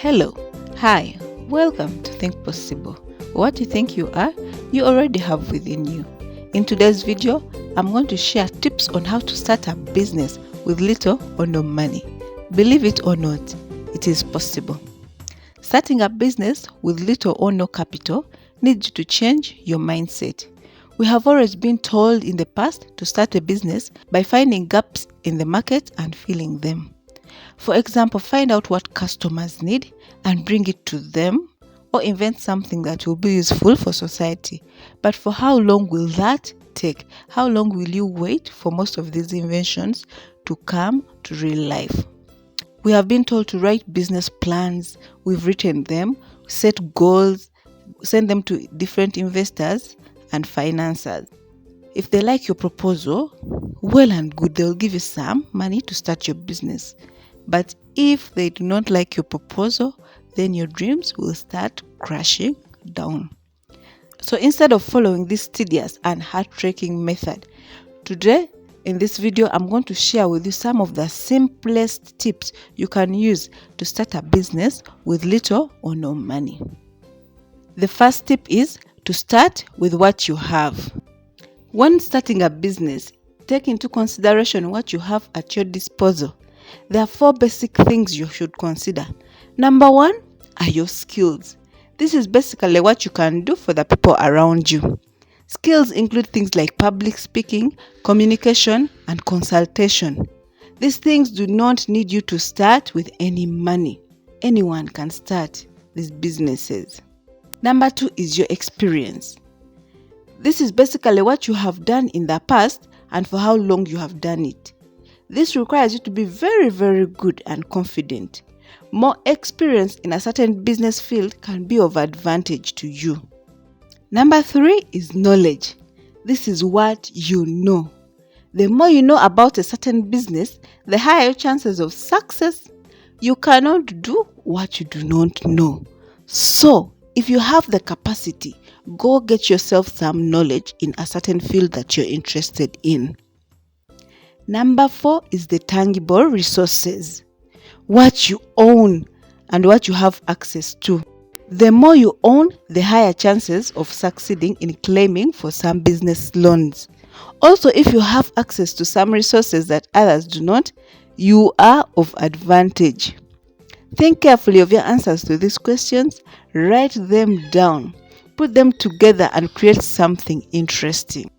Hello, hi, welcome to Think Possible. What you think you are, you already have within you. In today's video, I'm going to share tips on how to start a business with little or no money. Believe it or not, it is possible. Starting a business with little or no capital needs you to change your mindset. We have always been told in the past to start a business by finding gaps in the market and filling them. For example, find out what customers need and bring it to them, or invent something that will be useful for society. But for how long will that take? How long will you wait for most of these inventions to come to real life? We have been told to write business plans. We've written them, set goals, send them to different investors and financiers. If they like your proposal, well and good, they'll give you some money to start your business. But if they do not like your proposal, then your dreams will start crashing down. So instead of following this tedious and heart-wrenching method, today in this video, I'm going to share with you some of the simplest tips you can use to start a business with little or no money. The first tip is to start with what you have. When starting a business, take into consideration what you have at your disposal. There are 4 basic things you should consider. Number 1 are your skills. This is basically what you can do for the people around you. Skills include things like public speaking, communication, and consultation. These things do not need you to start with any money. Anyone can start these businesses. Number 2 is your experience. This is basically what you have done in the past and for how long you have done it. This requires you to be very, very good and confident. More experience in a certain business field can be of advantage to you. Number 3 is knowledge. This is what you know. The more you know about a certain business, the higher your chances of success. You cannot do what you do not know. So, if you have the capacity, go get yourself some knowledge in a certain field that you're interested in. Number 4 is the tangible resources. What you own and what you have access to. The more you own, the higher chances of succeeding in claiming for some business loans. Also, if you have access to some resources that others do not, you are of advantage. Think carefully of your answers to these questions. Write them down. Put them together and create something interesting.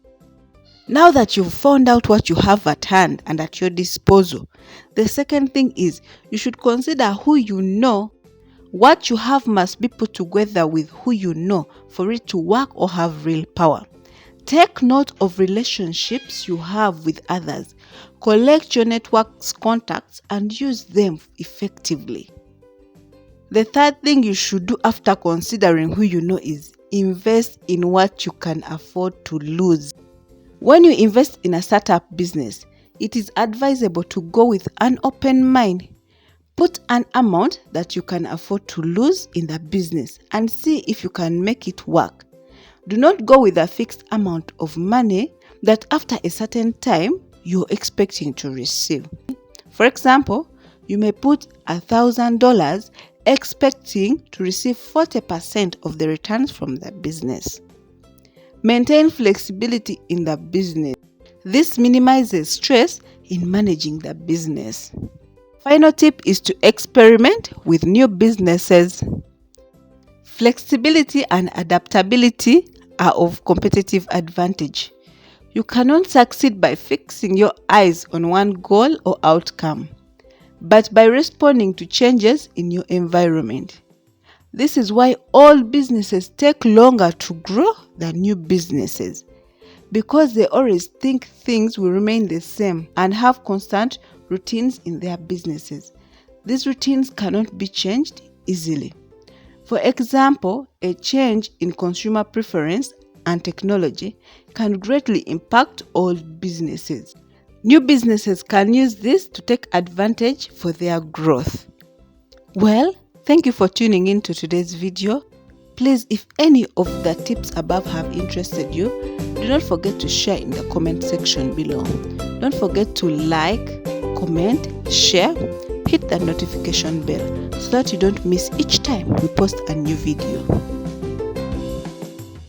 Now that you've found out what you have at hand and at your disposal, the second thing is you should consider who you know. What you have must be put together with who you know for it to work or have real power. Take note of relationships you have with others. Collect your network's contacts and use them effectively. The third thing you should do after considering who you know is invest in what you can afford to lose. When you invest in a startup business, it is advisable to go with an open mind. Put an amount that you can afford to lose in the business and see if you can make it work. Do not go with a fixed amount of money that after a certain time you're expecting to receive. For example, you may put $1,000 expecting to receive 40% of the returns from the business. Maintain flexibility in the business. This minimizes stress in managing the business. Final tip is to experiment with new businesses. Flexibility and adaptability are of competitive advantage. You cannot succeed by fixing your eyes on one goal or outcome, but by responding to changes in your environment. This is why all businesses take longer to grow than new businesses, because they always think things will remain the same and have constant routines in their businesses. These routines cannot be changed easily. For example, a change in consumer preference and technology can greatly impact old businesses. New businesses can use this to take advantage for their growth. Well, thank you for tuning in to today's video. Please, if any of the tips above have interested you, do not forget to share in the comment section below. Don't forget to like, comment, share, hit the notification bell so that you don't miss each time we post a new video.